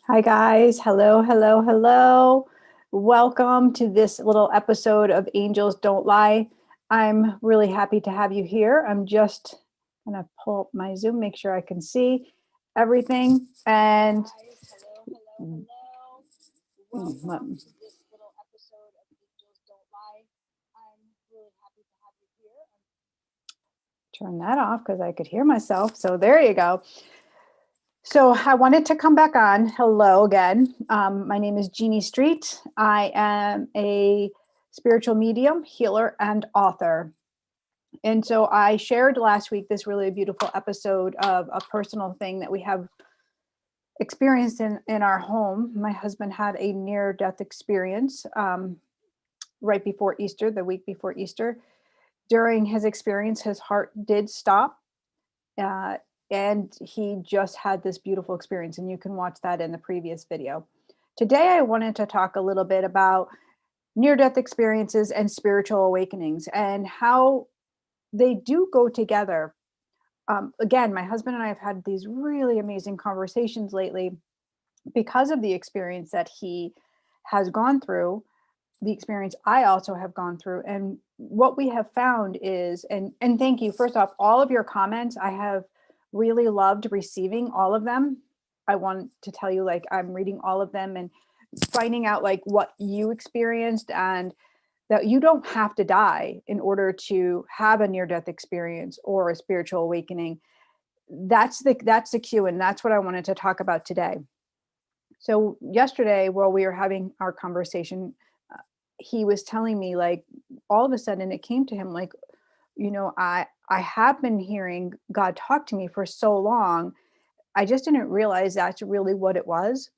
Hi, guys. Hello, hello, hello. Welcome to this little episode of Angels Don't Lie. I'm really happy to have you here. I'm just going to pull up my Zoom, make sure I can see everything. And turn that off because I could hear myself. So there you go. So I wanted to come back on. Hello again. My name is Jeannie Street. I am a spiritual medium, healer, and author. And so I shared last week this really beautiful episode of a personal thing that we have experienced in our home. My husband had a near-death experience right before Easter, the week before Easter. During his experience, his heart did stop. Uh, and he just had this beautiful experience, and you can watch that in the previous video. Today, I wanted to talk a little bit about near-death experiences and spiritual awakenings and how they do go together. Again, my husband and I have had these really amazing conversations lately because of the experience that he has gone through, the experience I also have gone through. And what we have found is, and thank you, first off, all of your comments, I have really loved receiving all of them. I want to tell you, like, I'm reading all of them and finding out like what you experienced, and that you don't have to die in order to have a near death experience or a spiritual awakening. That's the cue, and that's what I wanted to talk about today. So yesterday, while we were having our conversation, he was telling me, like, all of a sudden it came to him, like, I have been hearing God talk to me for so long. I just didn't realize that's really what it was.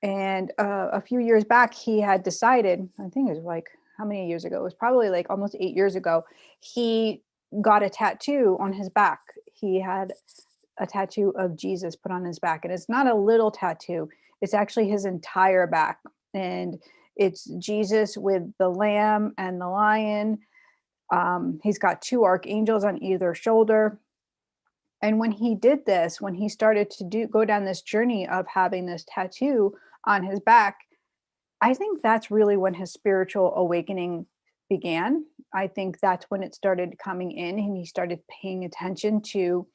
And a few years back, he had decided, I think it was like, how many years ago? It was probably like almost 8 years ago. He got a tattoo on his back. He had a tattoo of Jesus put on his back. And it's not a little tattoo, it's actually his entire back. And it's Jesus with the lamb and the lion. He's got two archangels on either shoulder. And when he did this, when he started to go down this journey of having this tattoo on his back, I think that's really when his spiritual awakening began. I think that's when it started coming in, and he started paying attention to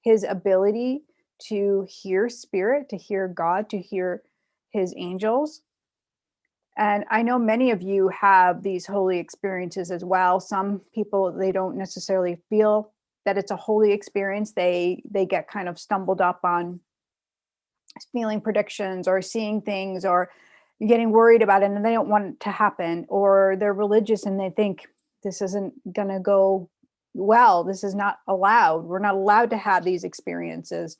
his ability to hear spirit, to hear God, to hear his angels. And I know many of you have these holy experiences as well. Some people, they don't necessarily feel that it's a holy experience. They get kind of stumbled up on feeling predictions or seeing things or getting worried about it, and they don't want it to happen, or they're religious and they think this isn't going to go well. This is not allowed. We're not allowed to have these experiences.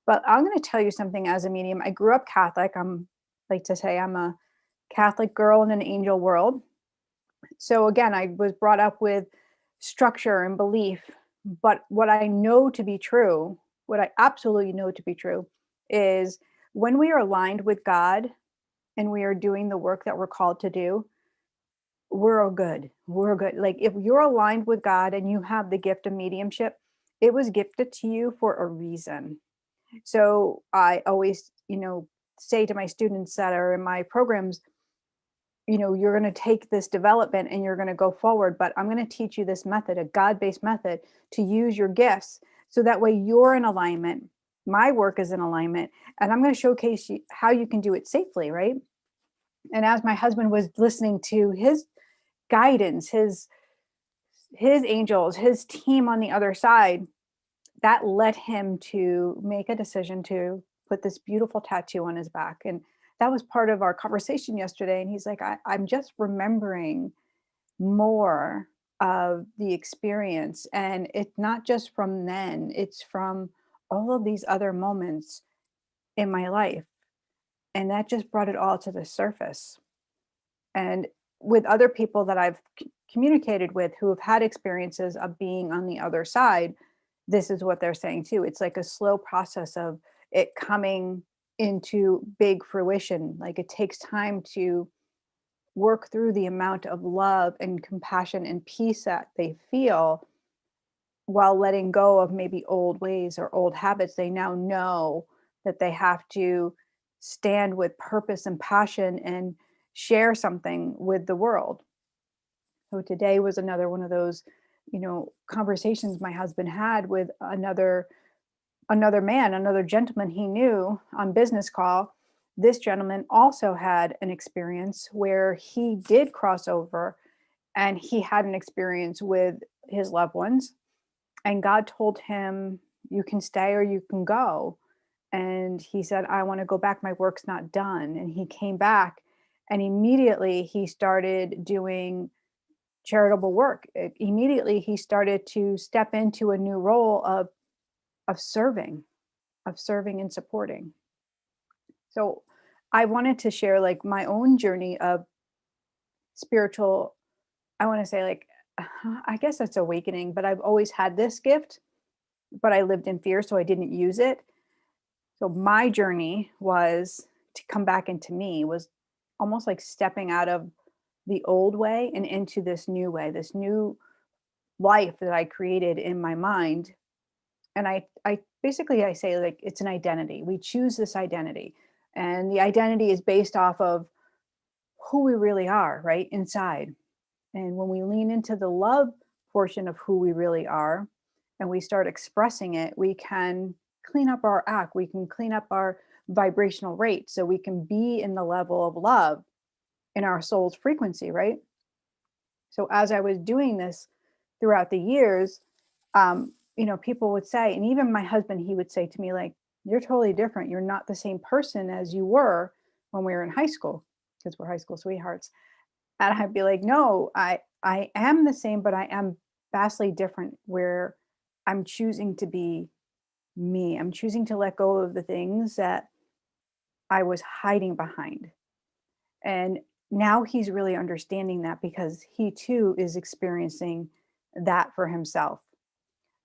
But I'm going to tell you something. As a medium, I grew up Catholic. I'm like to say I'm a Catholic girl in an angel world. So again, I was brought up with structure and belief. But what I know to be true, what I absolutely know to be true, is when we are aligned with God and we are doing the work that we're called to do, we're all good. We're good. Like, if you're aligned with God and you have the gift of mediumship, it was gifted to you for a reason. So I always, say to my students that are in my programs, you're going to take this development and you're going to go forward, but I'm going to teach you this method, a God-based method, to use your gifts so that way you're in alignment. My work is in alignment, and I'm going to showcase you how you can do it safely, right? And as my husband was listening to his guidance, his angels, his team on the other side, that led him to make a decision to put this beautiful tattoo on his back. And that was part of our conversation yesterday. And he's like, I'm just remembering more of the experience. And it's not just from then, it's from all of these other moments in my life. And that just brought it all to the surface. And with other people that I've communicated with who have had experiences of being on the other side, this is what they're saying too. It's like a slow process of it coming into big fruition. Like, it takes time to work through the amount of love and compassion and peace that they feel while letting go of maybe old ways or old habits. They now know that they have to stand with purpose and passion and share something with the world. So today was another one of those, conversations my husband had with another man, another gentleman he knew on business call. This gentleman also had an experience where he did cross over, and he had an experience with his loved ones. And God told him, "You can stay or you can go." And he said, "I want to go back. My work's not done." And he came back, and immediately he started doing charitable work. Immediately he started to step into a new role of serving, of serving and supporting. So I wanted to share like my own journey of spiritual, I want to say like, I guess it's awakening, but I've always had this gift, but I lived in fear, so I didn't use it. So my journey was to come back into me, was almost like stepping out of the old way and into this new way, this new life that I created in my mind. And I basically I say like it's an identity. We choose this identity. And the identity is based off of who we really are, right? Inside. And when we lean into the love portion of who we really are and we start expressing it, we can clean up our act. We can clean up our vibrational rate so we can be in the level of love in our soul's frequency, right? So as I was doing this throughout the years, people would say, and even my husband, he would say to me, like, "You're totally different. You're not the same person as you were when we were in high school," because we're high school sweethearts. And I'd be like, "No, I am the same, but I am vastly different where I'm choosing to be me. I'm choosing to let go of the things that I was hiding behind." And now he's really understanding that because he too is experiencing that for himself.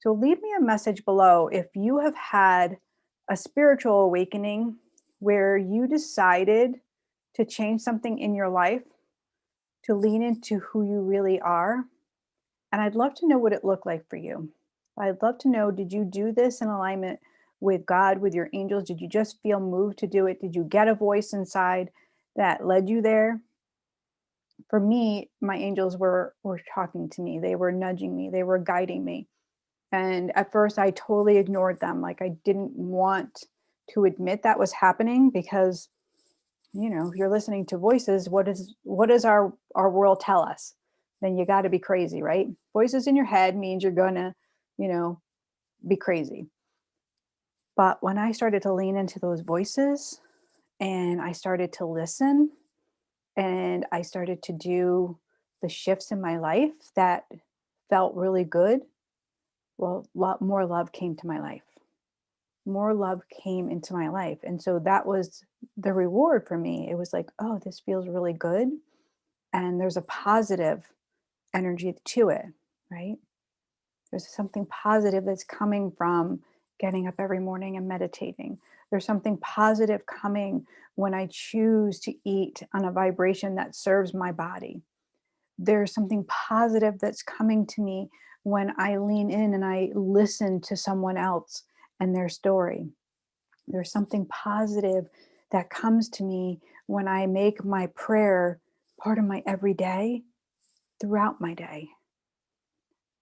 So leave me a message below if you have had a spiritual awakening where you decided to change something in your life, to lean into who you really are. And I'd love to know what it looked like for you. I'd love to know, did you do this in alignment with God, with your angels? Did you just feel moved to do it? Did you get a voice inside that led you there? For me, my angels were talking to me. They were nudging me. They were guiding me. And at first I totally ignored them. Like I didn't want to admit that was happening because, if you're listening to voices, what does our world tell us? Then you got to be crazy, right? Voices in your head means you're gonna, you know, be crazy. But when I started to lean into those voices and I started to listen and I started to do the shifts in my life that felt really good, well, a lot more love came to my life. More love came into my life. And so that was the reward for me. It was like, oh, this feels really good. And there's a positive energy to it, right? There's something positive that's coming from getting up every morning and meditating. There's something positive coming when I choose to eat on a vibration that serves my body. There's something positive that's coming to me when I lean in and I listen to someone else and their story. There's something positive that comes to me when I make my prayer part of my everyday throughout my day.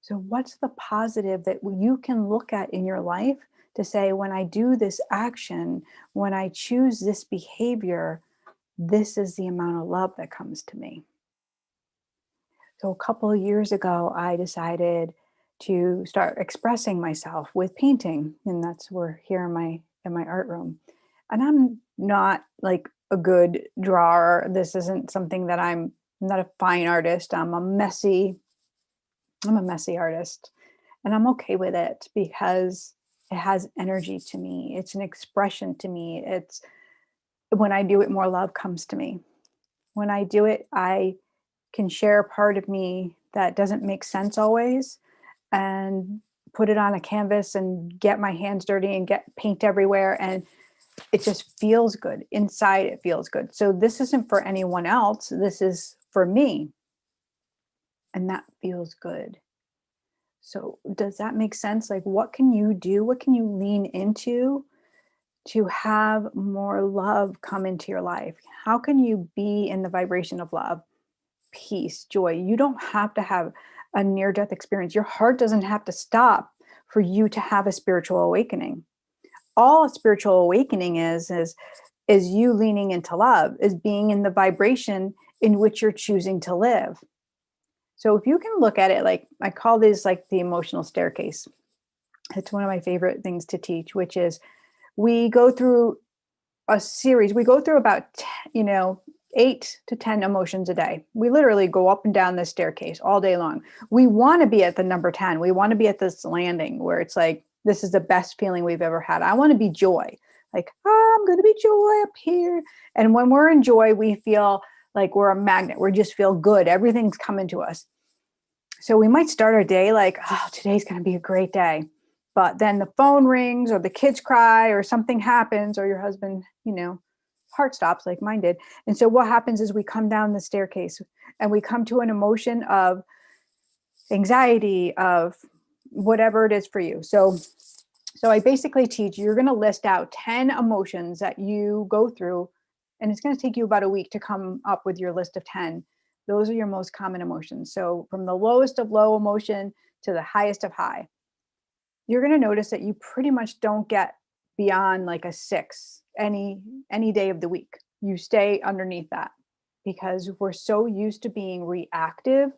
So, what's the positive that you can look at in your life to say, when I do this action, when I choose this behavior, this is the amount of love that comes to me? So, a couple of years ago, I decided to start expressing myself with painting, and that's where here in my art room. And I'm not like a good drawer. This isn't something that I'm not a fine artist. I'm a messy artist, and I'm okay with it because it has energy to me. It's an expression to me. It's when I do it, more love comes to me. When I do it, I can share a part of me that doesn't make sense always and put it on a canvas and get my hands dirty and get paint everywhere. And it just feels good. Inside, it feels good. So this isn't for anyone else. This is for me. And that feels good. So does that make sense? Like, what can you do? What can you lean into to have more love come into your life? How can you be in the vibration of love, peace, joy? You don't have to have a near death experience. Your heart doesn't have to stop for you to have a spiritual awakening. All a spiritual awakening is you leaning into love, is being in the vibration in which you're choosing to live. So if you can look at it, like I call this like the emotional staircase. It's one of my favorite things to teach, which is we go through a series. We go through about 8 to 10 emotions a day. We literally go up and down this staircase all day long. We want to be at the number 10. We want to be at this landing where it's like, this is the best feeling we've ever had. I want to be joy. Like, oh, I'm going to be joy up here. And when we're in joy, we feel like we're a magnet. We just feel good. Everything's coming to us. So we might start our day like, oh, today's going to be a great day. But then the phone rings or the kids cry or something happens or your husband, heart stops like mine did. And so what happens is we come down the staircase and we come to an emotion of anxiety, of whatever it is for you. So I basically teach, you're going to list out 10 emotions that you go through, and it's going to take you about a week to come up with your list of 10. Those are your most common emotions. So from the lowest of low emotion to the highest of high, you're going to notice that you pretty much don't get beyond like a 6 any day of the week. You stay underneath that because we're so used to being reactive,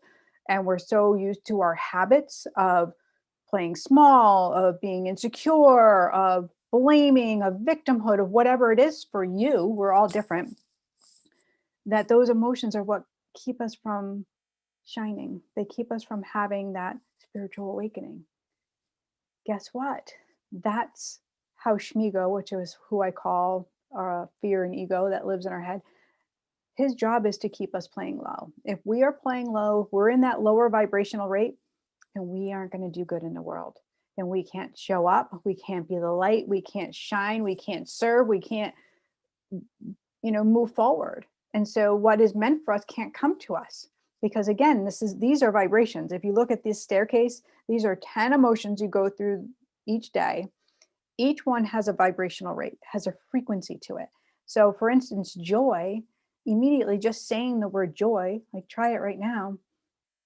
and we're so used to our habits of playing small, of being insecure, of blaming, of victimhood, of whatever it is for you. We're all different. That those emotions are what keep us from shining. They keep us from having that spiritual awakening. Guess what? That's how Shmigo, which is who I call fear and ego that lives in our head, his job is to keep us playing low. If we are playing low, we're in that lower vibrational rate, and we aren't going to do good in the world. And we can't show up. We can't be the light. We can't shine. We can't serve. We can't, move forward. And so what is meant for us can't come to us. Because again, these are vibrations. If you look at this staircase, these are 10 emotions you go through each day. Each one has a vibrational rate, has a frequency to it. So for instance, joy, immediately just saying the word joy, like try it right now,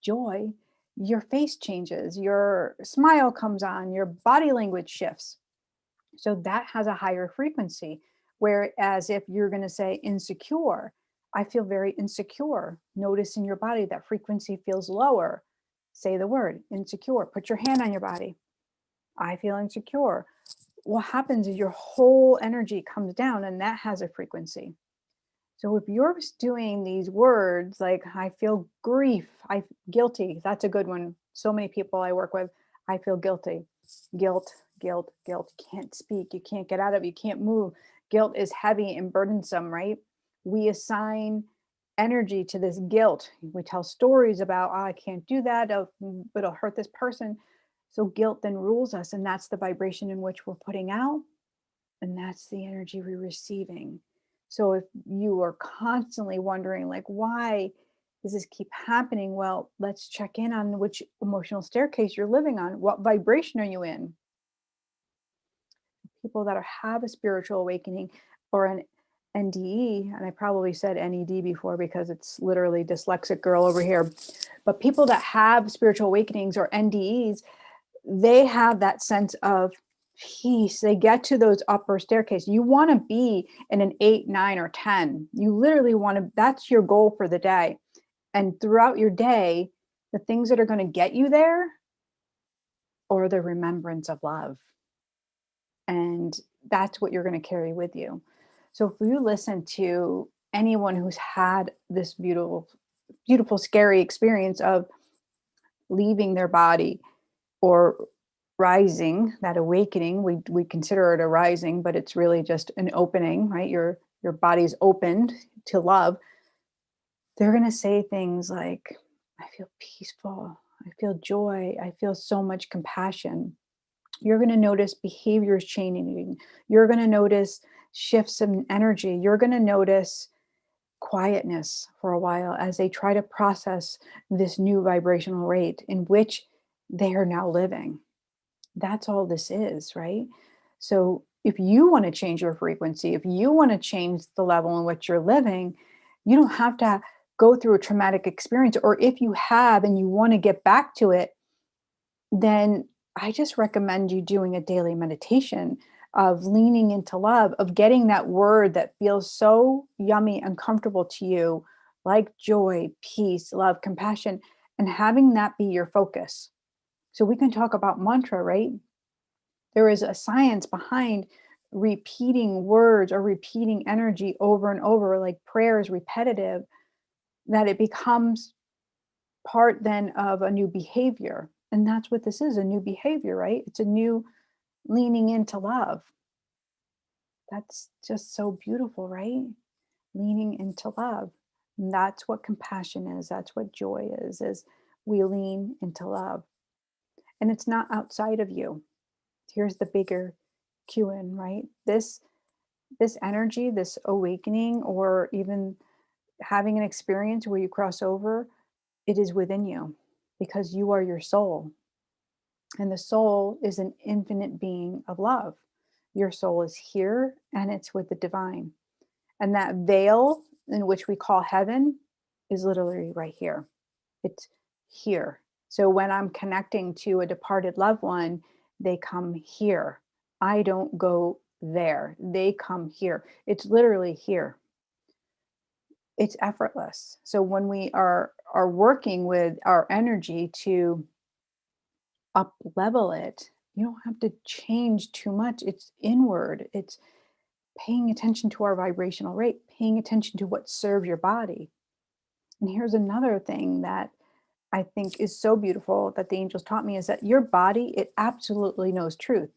joy, your face changes, your smile comes on, your body language shifts. So that has a higher frequency. Whereas if you're going to say insecure, I feel very insecure. Notice in your body that frequency feels lower. Say the word insecure. Put your hand on your body. I feel insecure. What happens is your whole energy comes down, and that has a frequency. So if you're doing these words like I feel grief, I guilty, that's a good one. So many people I work with, I feel guilty. Guilt, guilt, guilt. You can't speak, you can't get out of it, you can't move. Guilt is heavy and burdensome, right? We assign energy to this guilt. We tell stories about, I can't do that, it'll hurt this person. So guilt then rules us, and that's the vibration in which we're putting out, and that's the energy we're receiving. So if you are constantly wondering, like, why does this keep happening? Well, let's check in on which emotional staircase you're living on. What vibration are you in? People that have a spiritual awakening or an NDE, and I probably said NED before because it's literally dyslexic girl over here, but people that have spiritual awakenings or NDEs, they have that sense of peace. They get to those upper staircase. You want to be in an 8, 9, or 10. You literally want to, that's your goal for the day. And throughout your day, the things that are going to get you there are the remembrance of love. And that's what you're going to carry with you. So if you listen to anyone who's had this beautiful, beautiful, scary experience of leaving their body or rising, that awakening, we consider it a rising, but it's really just an opening, right? Your body's opened to love. They're going to say things like, I feel peaceful, I feel joy, I feel so much compassion. You're going to notice behaviors changing. You're going to notice shifts in energy. You're going to notice quietness for a while as they try to process this new vibrational rate in which they are now living. That's all this is, right? So if you want to change your frequency, if you want to change the level in which you're living, you don't have to go through a traumatic experience. Or if you have and you want to get back to it, then I just recommend you doing a daily meditation of leaning into love, of getting that word that feels so yummy and comfortable to you, like joy, peace, love, compassion, and having that be your focus. So we can talk about mantra, right? There is a science behind repeating words or repeating energy over and over, like prayer is repetitive, that it becomes part then of a new behavior. And that's what this is, a new behavior, right? It's a new leaning into love. That's just so beautiful, right? Leaning into love. And that's what compassion is. That's what joy is we lean into love. And it's not outside of you. Here's the bigger cue in, right? This energy, this awakening, or even having an experience where you cross over, it is within you because you are your soul. And the soul is an infinite being of love. Your soul is here and it's with the divine. And that veil in which we call heaven is literally right here. It's here. So when I'm connecting to a departed loved one, they come here. I don't go there. They come here. It's literally here. It's effortless. So when we are working with our energy to up level it, you don't have to change too much. It's inward. It's paying attention to our vibrational rate, paying attention to what serves your body. And here's another thing that I think is so beautiful that the angels taught me is that your body, it absolutely knows truth.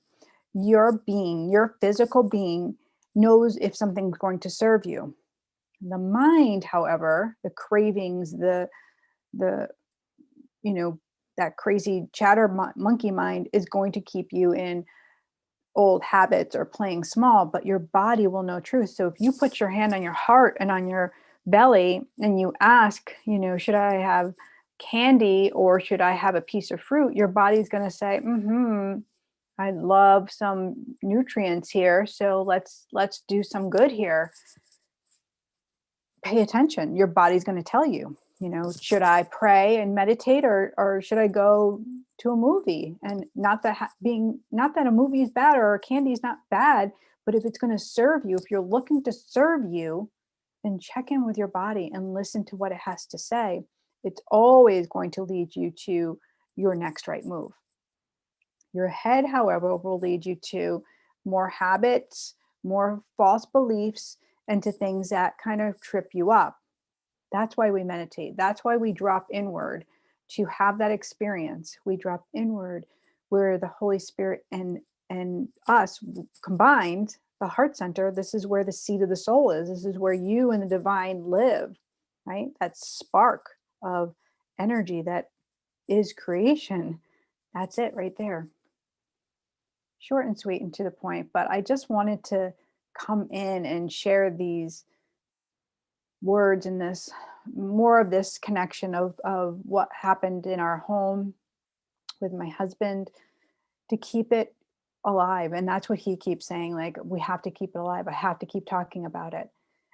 Your being, your physical being knows if something's going to serve you. The mind, however, the cravings, the you know, that crazy monkey mind is going to keep you in old habits or playing small, but your body will know truth. So if you put your hand on your heart and on your belly and you ask, should I have candy or should I have a piece of fruit? Your body's going to say, I love some nutrients here. So let's do some good here. Pay attention. Your body's going to tell you, should I pray and meditate or should I go to a movie? And not that a movie is bad or candy is not bad, but if it's going to serve you, if you're looking to serve you, then check in with your body and listen to what it has to say. It's always going to lead you to your next right move. Your head, however, will lead you to more habits, more false beliefs, and to things that kind of trip you up. That's why we meditate. That's why we drop inward to have that experience. We drop inward where the Holy Spirit and us combined, the heart center, this is where the seat of the soul is. This is where you and the divine live, right? That spark of energy that is creation. That's it right there. Short and sweet and to the point, but I just wanted to come in and share these words and this more of this connection of what happened in our home with my husband to keep it alive. And that's what he keeps saying, like, we have to keep it alive. I have to keep talking about it.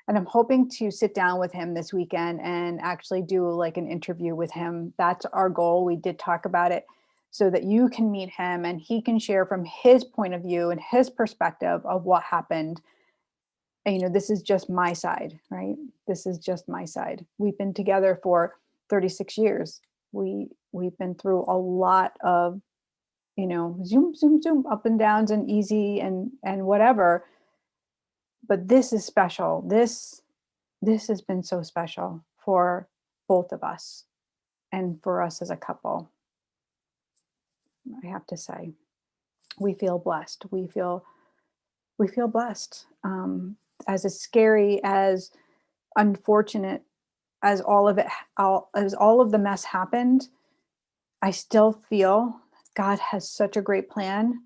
And I'm hoping to sit down with him this weekend and actually do like an interview with him. That's our goal. We did talk about it so that you can meet him and he can share from his point of view and his perspective of what happened. And, this is just my side, right? This is just my side. We've been together for 36 years. We've been through a lot of, zoom, zoom, zoom, up and downs and easy and whatever. But this is special. This has been so special for both of us and for us as a couple. I have to say, we feel blessed. We feel blessed. As scary, as unfortunate as all of the mess happened, I still feel God has such a great plan,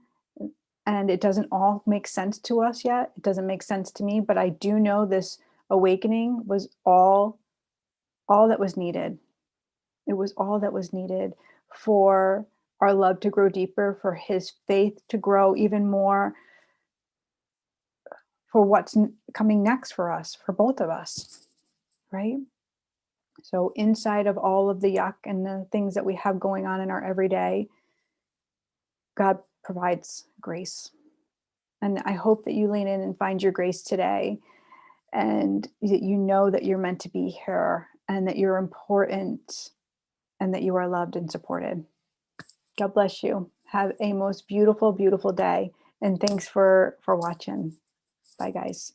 and it doesn't all make sense to us yet. It doesn't make sense to me, but I do know this awakening was all that was needed. It was all that was needed for our love to grow deeper, for his faith to grow even more, for what's coming next for us, for both of us, right? So inside of all of the yuck and the things that we have going on in our everyday, God provides grace. And I hope that you lean in and find your grace today, and that you know that you're meant to be here, and that you're important, and that you are loved and supported. God bless you. Have a most beautiful, beautiful day. And thanks for watching. Bye, guys.